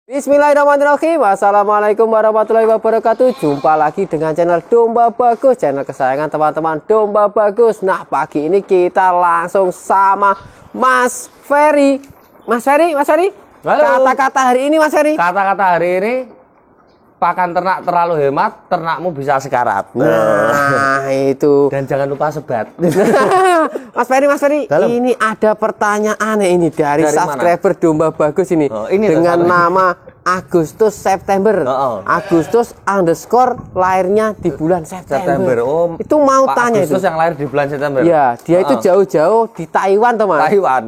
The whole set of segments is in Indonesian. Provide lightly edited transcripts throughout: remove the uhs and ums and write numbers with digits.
Bismillahirrahmanirrahim. Assalamualaikum warahmatullahi wabarakatuh. Jumpa lagi dengan channel Domba Bagus, channel kesayangan teman-teman Domba Bagus. Nah, pagi ini kita langsung sama Mas Ferry. Mas Ferry. Kata-kata hari ini, Mas Ferry. Kata-kata hari ini, pakan ternak terlalu hemat, ternakmu bisa sekarat. Nah, itu. Dan jangan lupa sebat. Mas Ferry, Dalam. ini ada pertanyaan ini dari subscriber mana? Domba Bagus ini, ini dengan nama Agustus September. Agustus underscore lahirnya di bulan September. Oh, itu mau Pak tanya Agustus itu. yang lahir di bulan September. Ya, dia itu jauh-jauh di Taiwan, teman. Taiwan.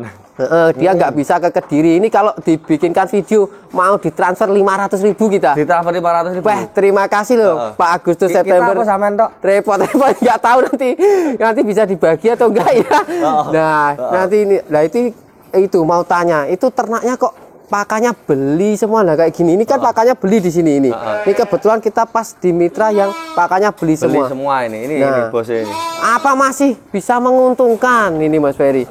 Dia nggak bisa ke Kediri. Ini kalau dibikinkan video mau ditransfer 500.000 kita. Ditransfer 500.000. Wah, terima kasih loh Pak Agustus September. Kita apa samain tok? Repot nggak tahu nanti bisa dibagi atau enggak ya. Nanti ini, nah itu mau tanya, itu ternaknya kok pakannya beli semua lah kayak gini. Ini kan pakannya beli di sini ini. Ini kebetulan kita pas di mitra yang pakannya beli semua. Beli semua ini bos ini. Apa masih bisa menguntungkan ini Mas Ferry?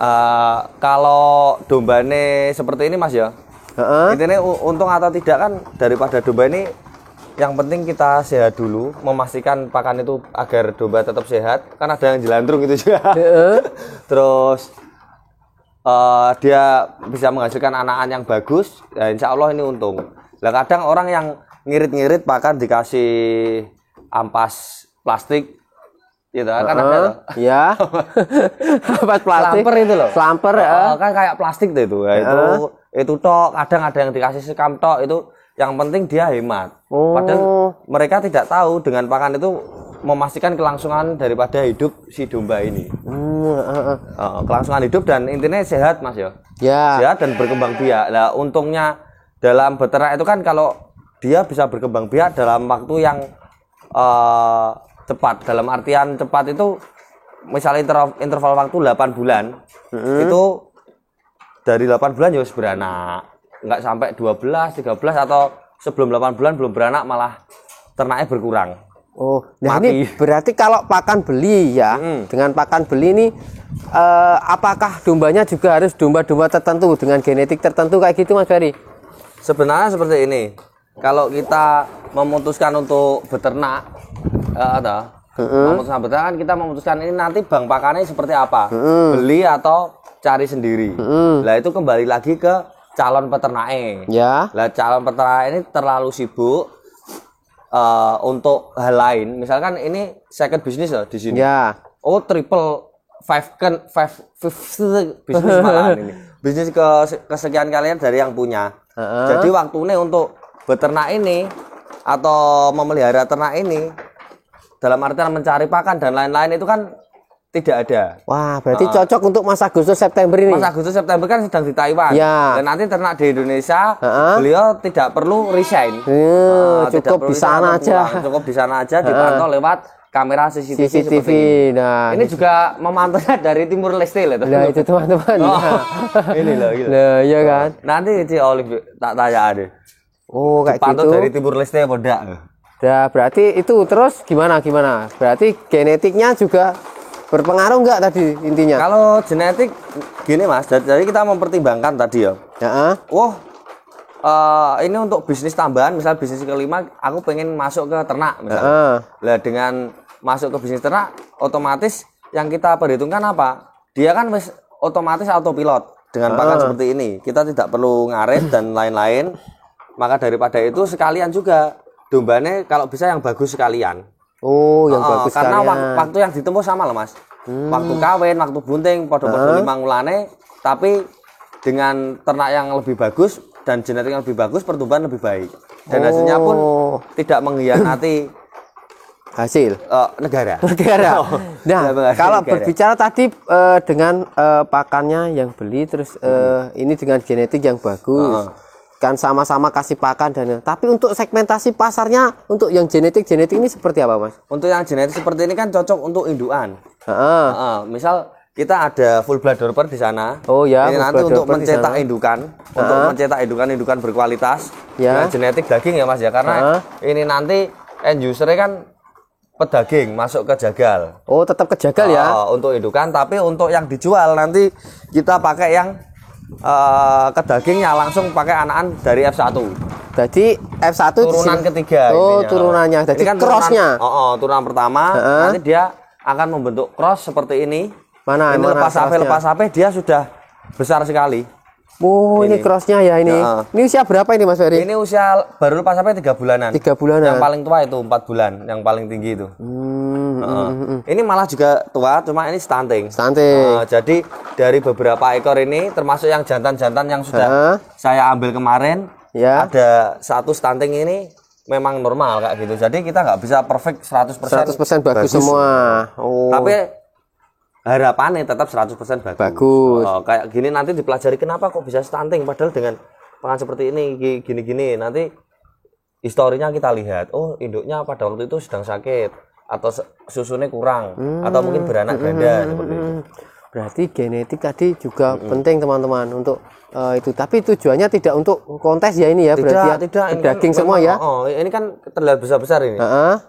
Kalau dombane seperti ini Mas ya. Intinya untung atau tidak kan daripada domba ini, yang penting kita sehat dulu, memastikan pakan itu agar domba tetap sehat. Kan ada yang jelandrung gitu juga. Terus dia bisa menghasilkan anakan yang bagus, ya insya Allah ini untung. Lah kadang orang yang ngirit-ngirit pakan dikasih ampas plastik, gitu kan ada. Ya. Ampas plastik. Slamper itu loh. Slamper kan kayak plastik tuh itu. Ya, itu tok. Kadang ada yang dikasih sekam tok itu. Yang penting dia hemat. Padahal mereka tidak tahu dengan pakan itu memastikan kelangsungan daripada hidup si domba ini. Kelangsungan hidup dan intinya sehat Mas ya. Sehat dan berkembang biak. Nah untungnya dalam beternak itu kan kalau dia bisa berkembang biak dalam waktu yang cepat. Dalam artian cepat itu misalnya interval waktu 8 bulan. Itu dari 8 bulan ya beranak. Nggak sampai 12, 13 atau sebelum 8 bulan belum beranak malah ternaknya berkurang. Nah mati. Ini berarti kalau pakan beli ya, dengan pakan beli ini apakah dombanya juga harus domba-domba tertentu dengan genetik tertentu kayak gitu Mas Ferry? Sebenarnya seperti ini. Kalau kita memutuskan untuk beternak, memutuskan beternak kan kita memutuskan ini nanti bank pakannya seperti apa, beli atau cari sendiri. Nah itu kembali lagi ke calon peternaknya. Lah calon peternak ini terlalu sibuk untuk hal lain. Misalkan ini second bisnis loh di sini. Triple five bisnis malahan ini. Bisnis kesekian kalian dari yang punya. Jadi waktunya untuk beternak ini atau memelihara ternak ini dalam artian mencari pakan dan lain-lain itu kan tidak ada. Wah, berarti cocok untuk Mas Agustus September ini. Mas Agustus September kan sedang di Taiwan. Dan nanti ternak di Indonesia, beliau tidak perlu resign. Cukup di sana aja. Cukup di sana aja dipantau lewat kamera CCTV. Nah, ini juga memantaunya dari Timur Leste loh. Nah, itu teman-teman. Ini loh, gitu. Nah, iya kan. Nanti si Olive tak tanya deh. Kayak dipantau gitu. dari Timur Leste apa enggak? Nah, berarti itu terus gimana? Berarti genetiknya juga berpengaruh nggak tadi intinya? Kalau genetik gini Mas, jadi kita mempertimbangkan tadi ya. Ini untuk bisnis tambahan, misal bisnis kelima, aku pengen masuk ke ternak misalnya. Lah dengan masuk ke bisnis ternak, otomatis yang kita perhitungkan apa? Dia kan otomatis autopilot dengan pakan seperti ini. Kita tidak perlu ngaret dan lain-lain. Maka daripada itu sekalian juga dombanya kalau bisa yang bagus sekalian. Yang bagus karena waktu yang ditempuh sama loh Mas. Waktu kawin, waktu bunting, podo-podo 5 ngulane, tapi dengan ternak yang lebih bagus dan genetik yang lebih bagus, pertumbuhan lebih baik. Dan hasilnya pun tidak mengkhianati hasil negara. Nah, kalau berbicara tadi dengan pakannya yang beli, terus ini dengan genetik yang bagus. Kan sama-sama kasih pakan tapi untuk segmentasi pasarnya untuk yang genetik ini seperti apa Mas? Untuk yang genetik seperti ini kan cocok untuk indukan. Misal kita ada full blood dorper di sana. Ini nanti untuk mencetak indukan, indukan berkualitas dengan genetik daging ya Mas ya, karena ini nanti end usernya kan pedaging masuk ke jagal. Tetap ke jagal ya. Untuk indukan, tapi untuk yang dijual nanti kita pakai yang ke dagingnya langsung pakai anakan dari F1. Jadi F1 turunan ketiga. Oh, turunannya. Jadi kan crossnya. Turunan pertama. Nanti dia akan membentuk cross seperti ini. Mana? Ini lepas AP dia sudah besar sekali. Oh, ini crossnya ya ini. Ini usia berapa ini Mas Ferry? Ini usia baru lepas AP 3 bulanan. 3 bulanan. Yang paling tua itu 4 bulan, yang paling tinggi itu. Ini malah juga tua, cuma ini stunting. Jadi dari beberapa ekor ini, termasuk yang jantan-jantan yang sudah saya ambil kemarin. Ya. Ada satu stunting ini memang normal kayak gitu. Jadi kita nggak bisa perfect 100% bagus semua. Tapi harapannya tetap 100% bagus. Kayak gini nanti dipelajari kenapa kok bisa stunting padahal dengan pakan seperti ini gini-gini. Nanti historinya kita lihat. Oh, induknya pada waktu itu sedang sakit atau susunya kurang atau mungkin beranak ganda seperti itu. Berarti genetik tadi juga penting teman-teman untuk itu, tapi tujuannya tidak untuk kontes ya ini ya, berarti tidak, ini daging kan, semua ya. Ini kan terlihat besar-besar ini.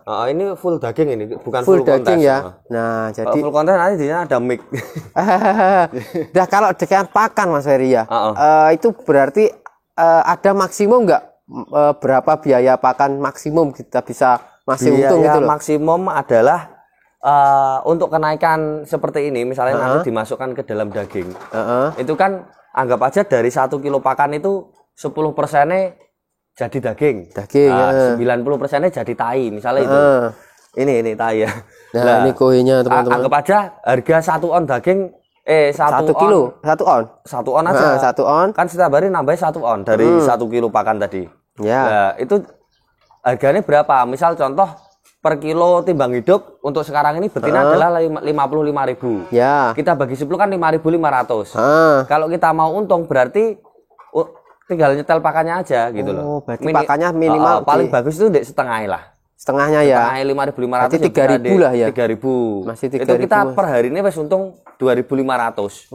Ini full daging ini, bukan full daging kontes. Ya. Nah, jadi full kontes nanti dia ada mic. Nah, kalau dengan pakan Mas Ferry ya, itu berarti ada maksimum nggak berapa biaya pakan maksimum kita bisa masih untung gitu loh? Maksimum adalah untuk kenaikan seperti ini, misalnya nanti dimasukkan ke dalam daging, itu kan anggap aja dari 1 kilo pakan itu 10%-nya jadi daging. 90%-nya jadi tai, misalnya itu. Ini tai ya. Nah, ini koinnya teman-teman. Anggap aja harga 1 on daging 1 kilo, 1 on. 1 on aja. 1 on. Kan setiap hari nambah 1 on dari 1 kilo pakan tadi. Ya. Nah, itu harganya berapa? Misal contoh per kilo timbang hidup untuk sekarang ini betina adalah 55.000. Ya. Kita bagi 10 kan 5.500. Kalau kita mau untung berarti tinggal nyetel pakannya aja gitu loh. Berarti pakannya minimal paling bagus itu di setengah lah. Setengahnya ya. Setengah 5.500. Berarti 3.000 lah ya. 3.000. Masih 3.000. Itu kita per hari ini wis untung 2.500.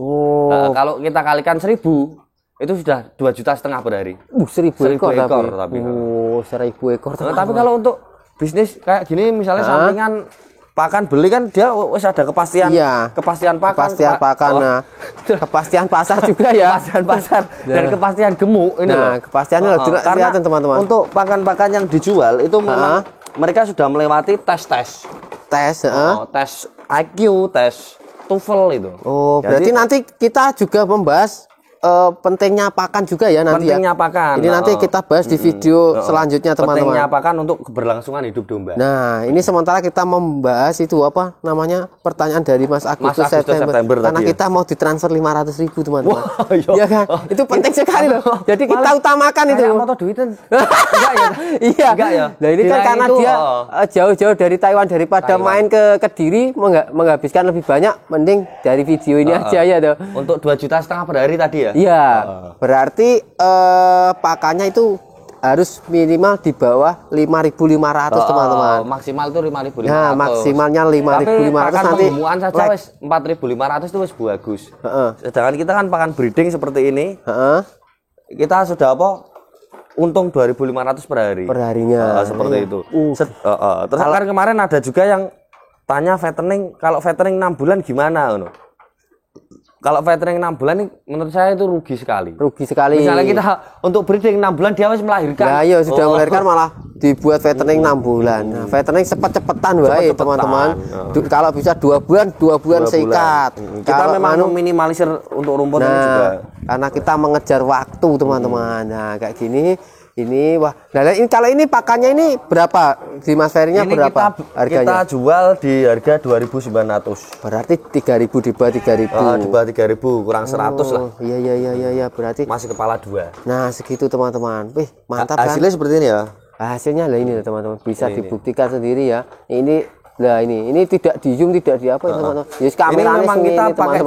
Kalau kita kalikan 1.000 itu sudah 2,5 juta per hari. 1.000 ekor tapi. 1.000 ekor. Tapi kalau untuk bisnis kayak gini misalnya sampingan pakan beli kan dia wis ada kepastian kepastian pakan, kepastian pasar juga ya. Kepastian pasar dan kepastian gemuk ini loh. Kepastiannya kelihatan teman-teman. Untuk pakan-pakan yang dijual itu memang mereka sudah melewati tes IQ, tes TOEFL itu. Berarti nanti kita juga membahas pentingnya pakan juga ya nanti. Pentingnya pakan. Ini nanti kita bahas di video selanjutnya teman-teman. Pentingnya pakan untuk keberlangsungan hidup domba. Nah, ini sementara kita membahas itu apa namanya pertanyaan dari Mas Agustus September karena kita mau ditransfer 500.000 teman-teman. Iya kan? Itu penting sekali loh. Jadi kita utamakan itu. Moto duitan. Enggak ya? Iya. Enggak ya? Nah, ini kan karena dia jauh-jauh dari Taiwan daripada main ke Kediri menghabiskan lebih banyak, mending dari video ini aja ya tuh. Untuk 2,5 juta per hari tadi ya. Iya, berarti pakannya itu harus minimal di bawah 5.500 teman-teman. Maksimal itu 5.500. Nah, maksimalnya 5.500 nanti. Pembuahan saja wes 4.500 itu wes bagus. Sedangkan kita kan pakan breeding seperti ini. Kita sudah untung 2.500 per hari. Per harinya. Seperti itu. Terus kan kemarin ada juga yang tanya fattening, kalau fattening 6 bulan gimana Kalau fattening 6 bulan ini menurut saya itu rugi sekali. Rugi sekali. Misalnya kita untuk breeding 6 bulan dia harus melahirkan. Ya iya sudah melahirkan malah dibuat fattening 6 bulan. Nah, fattening cepat-cepatan wae teman-teman. Kalau bisa 2 bulan sikat. Kita memang meminimalisir untuk rumput ini juga. Karena kita mengejar waktu teman-teman. Nah, kayak gini ini wah. Nah, ini kalau ini pakannya ini berapa? Di Mas Ferry-nya berapa harganya? Kita jual di harga 2.900. Berarti 3.000 di bawah 3.000. Di bawah 3.000 kurang 100 lah. Iya berarti masih kepala 2. Nah, segitu teman-teman. Wih, mantap kan? Hasilnya seperti ini ya. Hasilnya lah ini teman-teman. Bisa dibuktikan sendiri ya. Ini tidak di zoom, tidak di apa teman-teman. Ini memang kita pakai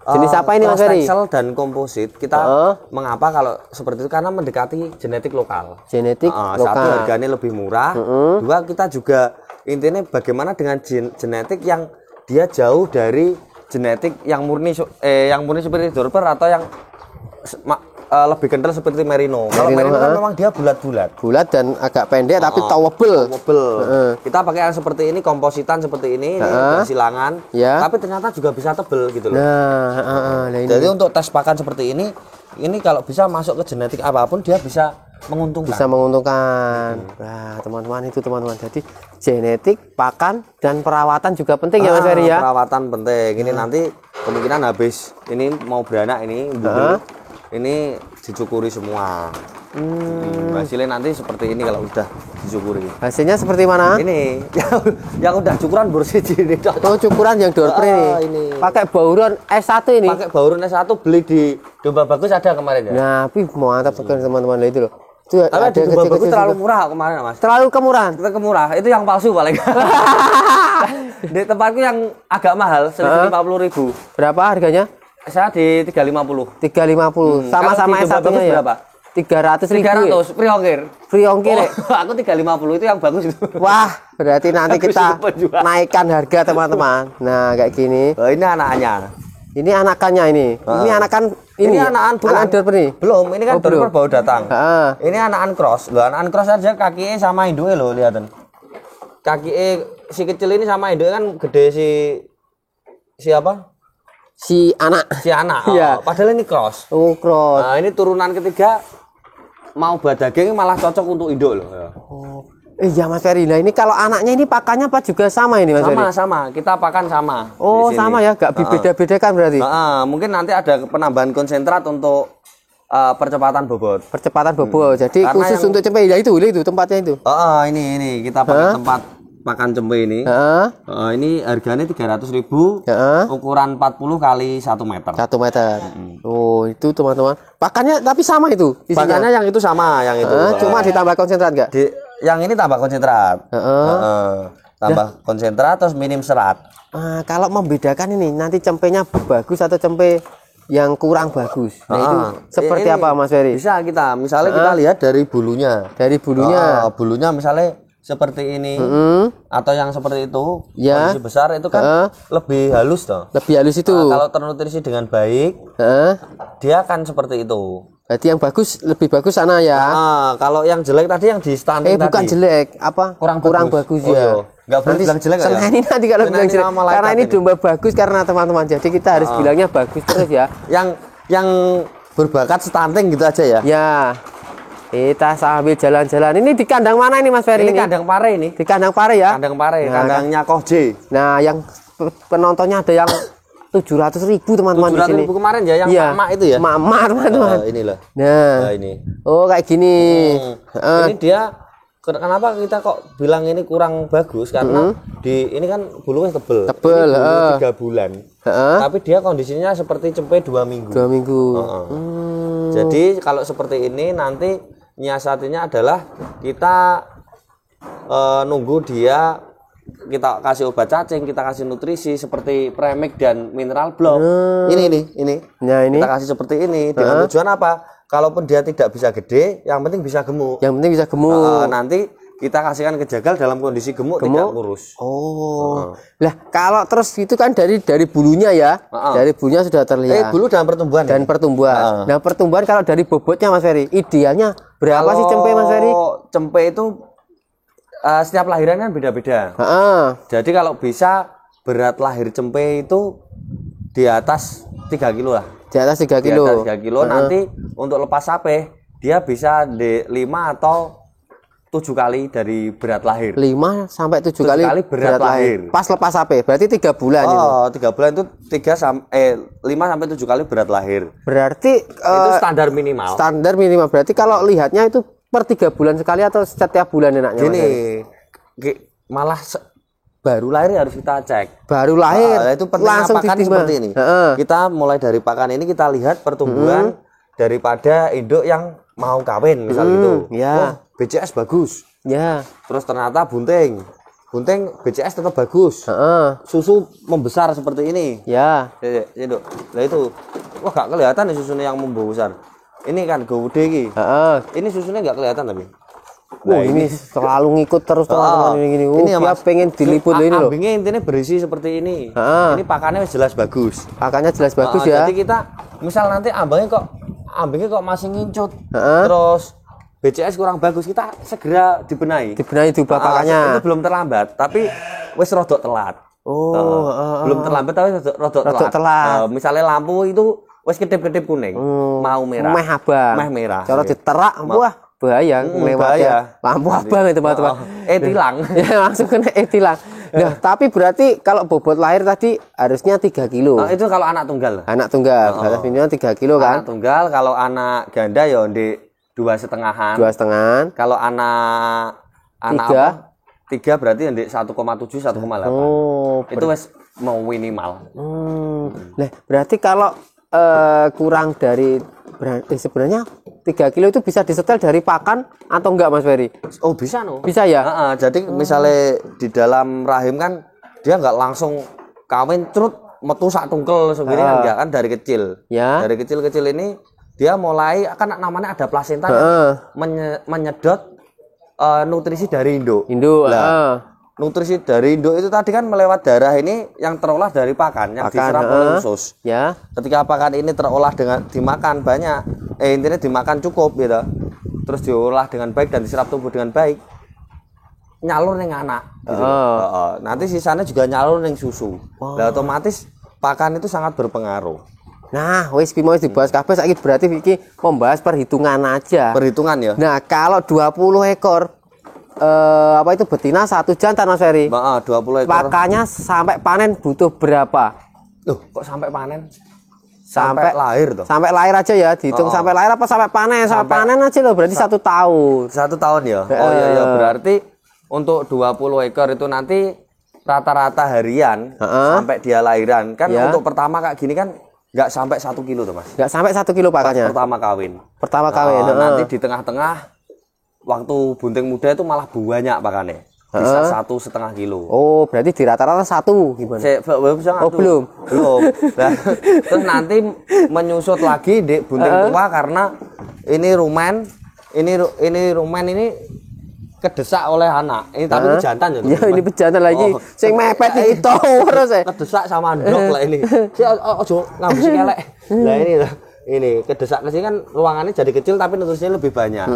jenis apa ini Mas Ferry? Texel dan komposit. Kita mengapa kalau seperti itu karena mendekati genetik lokal. Genetik lokal. Satu harganya lebih murah. Dua kita juga intinya bagaimana dengan genetik yang dia jauh dari genetik yang murni seperti Dorper atau yang lebih kental seperti Merino. Kalau Merino kan memang dia bulat-bulat. Bulat dan agak pendek tapi towable. Kita pakai yang seperti ini, kompositan seperti ini silangan. Tapi ternyata juga bisa tebel gitu loh. Nah, Jadi untuk tes pakan seperti ini kalau bisa masuk ke genetik apapun dia bisa menguntungkan. Bisa menguntungkan. Nah, teman-teman itu teman-teman. Jadi genetik, pakan dan perawatan juga penting ya Mas Ferry ya. Perawatan penting. Ini nanti kemungkinan habis ini mau beranak ini ini dicukuri semua. Hasilnya nanti seperti ini kalau udah dicukuri. Hasilnya seperti mana? Ini yang udah cukuran bersih ini. Oh, cukuran yang doorspray ini. Pakai bauran S1 ini. Pakai bauran S1 beli di Domba Bagus ada kemarin ya. Nah, mantap sekali teman-teman itu loh. Itu ada di Domba Bagus terlalu murah kemarin Mas. Terlalu kemurahan. Kemurah. Itu yang palsu paling. Di tempatku yang agak mahal 150.000. Berapa harganya? Saya di 350. 350. Sama-sama S1-nya ya. Berapa? 300.000. free ongkir. Free ongkir. Aku 350 itu yang bagus itu. Wah, berarti nanti kita naikkan harga teman-teman. Nah, kayak gini. Oh, ini anaknya. Ini anakannya ini. Ini anakan ini anakan bukan. Anakan dorper nih. Belum, ini kan dorper baru datang. Ini anakan cross. Loh, anakan cross aja kakinya sama induknya loh, lihatin. Kakinya si kecil ini sama induknya kan gede si apa? Si anak. Iya. Padahal ini cross. Oh, cross. Nah, ini turunan ketiga mau badaging malah cocok untuk induk loh. Oh. Iya Mas Ferry. Nah, ini kalau anaknya ini pakannya apa juga sama ini Mas Ferry? Sama. Kita pakan sama. Oh, sama ya, gak beda-bedakan berarti. Mungkin nanti ada penambahan konsentrat untuk percepatan bobot. Jadi karena khusus untuk cempe ya itu tempatnya itu. Ini kita pakai tempat pakan cempe ini. Ini harganya 300.000. Ukuran 40 kali 1 meter. 1 meter. Oh, itu teman-teman. Pakannya tapi sama itu. Pakannya yang itu sama, yang itu. Cuma ditambah konsentrat enggak? Yang ini tambah konsentrat. Tambah konsentrat terus minim serat. Kalau membedakan ini nanti cempenya bagus atau cempe yang kurang bagus. Nah, itu seperti apa Mas Ferry? Bisa misalnya kita lihat dari bulunya. Bulunya misalnya seperti ini atau yang seperti itu, kondisi besar itu kan lebih halus toh. Lebih halus itu. Kalau ternutrisi dengan baik, dia akan seperti itu. Berarti yang bagus lebih bagus sana ya. Kalau yang jelek tadi yang di stunting tadi. Bukan jelek, apa? Kurang bagus ya. Enggak boleh bilang jelek ya. Ini nanti kalau bilang jelek. Karena ini domba bagus karena teman-teman. Jadi kita harus bilangnya bagus terus ya. Yang berbakat stunting gitu aja ya. Ya. Kita sambil jalan-jalan. Ini di kandang mana ini Mas Ferry? Ini kandang pare ini. Di kandang pare ya? Kandang pare, kandangnya Kohje. Nah, yang penontonnya ada yang 700.000 teman-teman di sini. 700.000 kemarin ya yang mama itu ya. Mama teman-teman. Inilah. Nah, ini. Oh, kayak gini. Ini dia kenapa kita kok bilang ini kurang bagus karena ini kan bulunya tebel. Tebel, 3 bulan. Tapi dia kondisinya seperti cempe 2 minggu. 2 minggu. Jadi kalau seperti ini nanti nyiasatinya adalah kita nunggu dia, kita kasih obat cacing, kita kasih nutrisi seperti premix dan mineral block. Ini. Nah, ini. Kita kasih seperti ini dengan tujuan apa? Kalaupun dia tidak bisa gede, yang penting bisa gemuk. Nanti kita kasihkan ke jagal dalam kondisi gemuk. Tidak kurus. Lah kalau terus itu kan dari bulunya ya. Dari bulunya sudah terlihat. Bulu dan pertumbuhan. Nah, pertumbuhan kalau dari bobotnya Mas Ferry, idealnya berapa sih cempe Mas Ferry? Cempe itu setiap lahiran kan beda-beda. Jadi kalau bisa berat lahir cempe itu di atas 3 kilo lah. Di atas 3 kilo. Di atas 3 kilo nanti untuk lepas sape dia bisa di 5 atau 7 kali dari berat lahir. 5 sampai 7 kali berat lahir. Pas lepas sape, berarti 3 bulan itu. 3 bulan itu 5 sampai 7 kali berat lahir. Berarti itu standar minimal. Standar minimal. Berarti kalau lihatnya itu per 3 bulan sekali atau setiap bulan enaknya? Gini, malah baru lahir harus kita cek. Baru lahir itu pentingnya pakan seperti ini. Kita mulai dari pakan ini kita lihat pertumbuhan daripada induk yang mau kawin misal gitu. BCS bagus. Terus ternyata bunting BCS tetap bagus. Susu membesar seperti ini. Nah itu, wah gak kelihatan nih susunya yang membesar. Ini kan gede iki. Ini susunya nggak kelihatan tapi. Nah, ini selalu ngikut terus teman-teman ini. Ini dia pengen diliput ini loh. Ambingnya intinya berisi seperti ini. Ini pakannya jelas bagus. Pakannya jelas bagus ya. Jadi kita misal nanti ambingnya kok masih ngincut. Terus BCS kurang bagus, kita segera dibenahi. Diubah pakannya. Itu belum terlambat, tapi wis rodok telat. Belum terlambat tapi rodok telat. Misalnya lampu itu wis kedip-kedip kuning, mau merah. Meh abang. Meh merah. Cara diterak, wah bahaya melewati lampu abang itu teman-teman. Tilang. Ya langsung kena tilang. Nah, tapi berarti kalau bobot lahir tadi harusnya 3 kilo. Itu kalau anak tunggal. Anak tunggal, batas minimal 3 kilo kan? Anak tunggal, kalau anak ganda ya di 2,5-an. 2,5-an. Kalau anak 3 berarti yang di 1,7 1,8. Oh, itu wes mau minimal. Nah, berarti kalau kurang dari sebenarnya 3 kilo itu bisa disetel dari pakan atau enggak Mas Ferry? Oh bisa no. Bisa ya? Jadi misalnya di dalam rahim kan dia nggak langsung kawin cerut metu sak tungkel sebenarnya enggak kan dari kecil. Ya. Dari kecil-kecil ini dia mulai kan namanya ada plasenta menyedot nutrisi dari induk. Nutrisi dari induk itu tadi kan melewat darah ini yang terolah dari pakan yang diserap oleh usus. Ya. Ketika pakan ini terolah dengan dimakan banyak, intinya dimakan cukup gitu. Terus diolah dengan baik dan diserap tubuh dengan baik. Nyalur ning anak gitu. Nanti sisanya juga nyalur ning susu. Nah, otomatis pakan itu sangat berpengaruh. Nah, wis mau dibahas kabeh saiki berarti iki membahas perhitungan aja. Perhitungan ya. Nah, kalau 20 ekor itu betina 1 jantan Mas Ferry. 20 ekor. Pakannya sampai panen butuh berapa? Loh, kok sampai panen? Sampai lahir toh. Sampai lahir aja ya, dihitung sampai lahir apa sampai panen? Sampai panen aja loh, berarti 1 tahun. 1 tahun ya. Oh iya berarti untuk 20 ekor itu nanti rata-rata harian sampai dia lahiran. Kan untuk pertama kayak gini kan nggak sampai 1 kilo tuh Mas. Nggak sampai 1 kilo pakannya. Pertama kawin. Nanti di tengah-tengah waktu bunting muda itu malah banyak pakannya. Bisa 1,5 kilo. Oh, berarti di rata-rata 1 gimana? Belum. Nah, terus nanti menyusut lagi di bunting tua karena ini rumen ini kedesak oleh anak. Ini tapi itu jantan ya. Ya, ini pejantan lagi. Sing mepet itu terus kedesak sama ndok lah ini. Ojo ngambus kelek. Lah ini kedesak ke sini kan ruangannya jadi kecil tapi nutrisinya lebih banyak.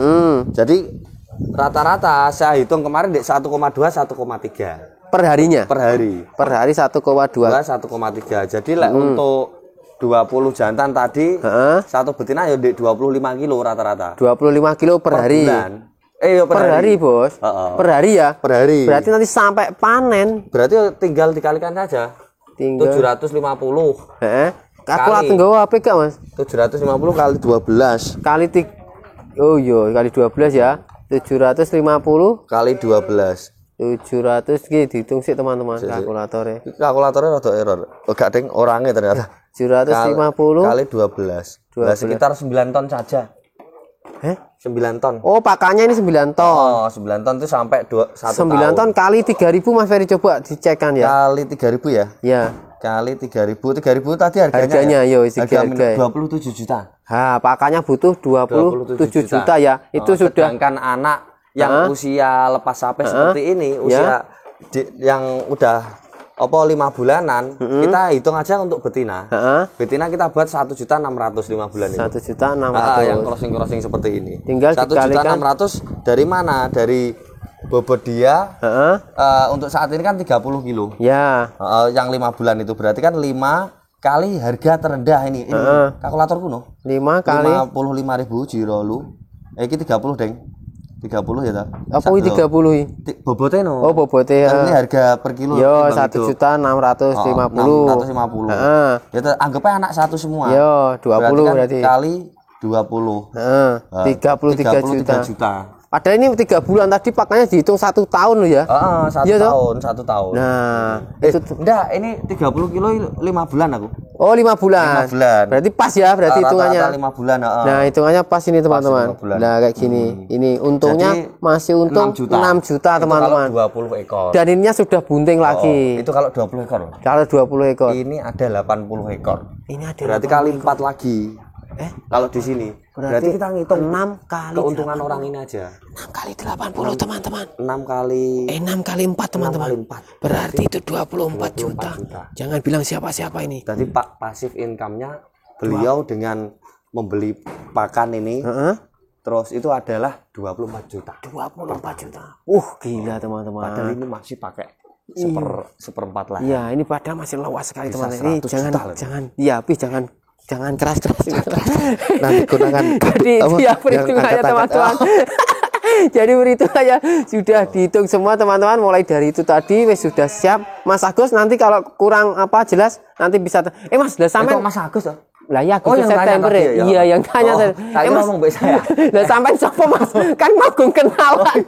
Jadi rata-rata saya hitung kemarin di 1,2 1,3 per harinya. Per hari 1,2 1,3. Jadi untuk 20 jantan tadi satu betina ya di 25 kilo rata-rata. 25 kilo per hari. Per hari bos. Per hari ya. Per hari. Berarti nanti sampai panen. Berarti tinggal dikalikan saja. 750. Kalkulator nggawa apa gak Mas? 750 kali 12 kali kali 12 ya. 750 kali 12 700 iki dihitung sih teman-teman kalkulatornya. Kalkulatornya rada error. Gak deng orangnya ternyata. 750 kali 12. Sekitar 9 ton saja. 9 ton. Oh, pakannya ini 9 ton. 9 ton itu sampai 1 9 ton kali 3.000 Mas Ferry coba dicekkan ya. Kali 3.000 ya? Iya. Kali 3.000 tadi harganya ya? Harga 27 juta. Pakannya butuh 27 juta ya. Itu sudah sedangkan anak yang usia lepas sapi seperti ini, usia yang udah 5 bulanan, kita hitung aja untuk betina. Betina kita buat 1.600.000 5 bulan ini. 1.600.000. Yang crossing seperti ini. Tinggal 1.600.000 dari mana? Dari bobot dia untuk saat ini kan 30 kilo. Ya. Yang 5 bulan itu berarti kan 5 kali harga terendah ini. Kalkulator kuno. 5 kali 55.000 jiro lu. Iki 30, Deng. 30 ya ta? Apa iki 30? Bobotnya no. Oh, bobotnya. Ini harga per kilo. Yo 1.650.000. 650. Ya anggapnya anak satu semua. Yo 20 berarti. Kali 20. 33 juta. Padahal ini 3 bulan tadi pakannya dihitung 1 tahun loh ya. 1 tahun. Nah, itu enggak, ini 30 kilo 5 bulan aku. Oh, 5 bulan. 5 bulan. Berarti pas ya, berarti hitungannya. Rata-rata 5 bulan, Nah, hitungannya pas ini teman-teman. Nah, kayak gini. Ini untungnya masih untung 6 juta teman-teman. Kalau 20 ekor. Dan ininya sudah bunting lagi. Itu kalau 20 ekor. Kalau 20 ekor. Ini ada 80 ekor. Ini ada. Berarti kali 4 lagi. Kalau di sini berarti kita ngitung 6 kali keuntungan orang ini aja. 6 kali 80 teman-teman. 6 kali 4 teman-teman. Berarti itu 24 juta. Jangan bilang siapa-siapa ini. Jadi Pak pasif income-nya beliau dengan membeli pakan ini terus itu adalah 24 juta. 24 juta. Gila teman-teman. Padahal ini masih pakai seperempat lah. Iya, ini padahal masih luas sekali teman-teman. Ini jangan. Iya, tapi jangan jangan keras-keras. Nanti gunakan. Jadi dia perhitungannya teman-teman. Jadi perhitungannya sudah dihitung semua teman-teman, mulai dari itu tadi wes sudah siap. Mas Agus nanti kalau kurang apa jelas nanti bisa Mas sudah sampai Mas Agus toh? Lah ya Agustus September ya. Iya yang tanya tadi. Mas ngomong mbek saya. Lah sampai siapa Mas? Kan Magung kenalan.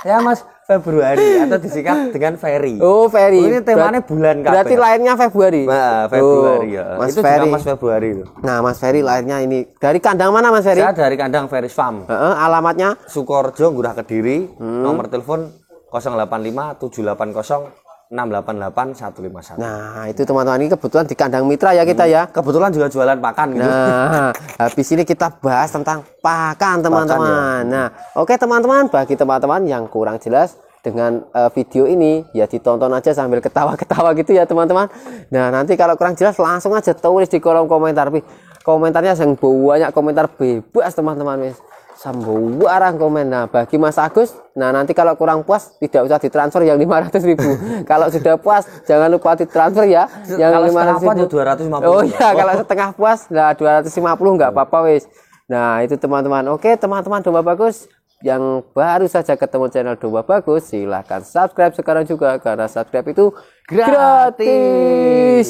Ya Mas Februari atau disingkat dengan Ferry. Oh Ferry. Ini temanya bulan kabeh. Berarti lahirnya Februari. Nah, Februari ya. Mas itu Ferry. juga Mas Februari itu. Nah, Mas Ferry lahirnya ini dari kandang mana Mas Ferry? Saya dari kandang Ferry's Farm. Alamatnya Sukorejo, Ngurah Kediri. Nomor telepon 085 780 688 151. Nah, itu teman-teman ini kebetulan di kandang mitra ya kita ya. Kebetulan juga jualan pakan gitu. Nah, habis ini kita bahas tentang pakan teman-teman. Ya. Nah, oke teman-teman, bagi teman-teman yang kurang jelas dengan video ini ya ditonton aja sambil ketawa-ketawa gitu ya teman-teman. Nah, nanti kalau kurang jelas langsung aja tulis di kolom komentar. Komentarnya yang banyak komentar bebas teman-teman wis. Sembarang komen. Nah, bagi Mas Agus, nah nanti kalau kurang puas tidak usah ditransfer yang 500.000. Kalau sudah puas jangan lupa ditransfer ya yang 500.000. 250. Oh ya, kalau setengah puas nah 250 nggak apa-apa wis. Nah, itu teman-teman. Oke, teman-teman Domba Bagus yang baru saja ketemu channel Domba Bagus, silahkan subscribe sekarang juga karena subscribe itu gratis.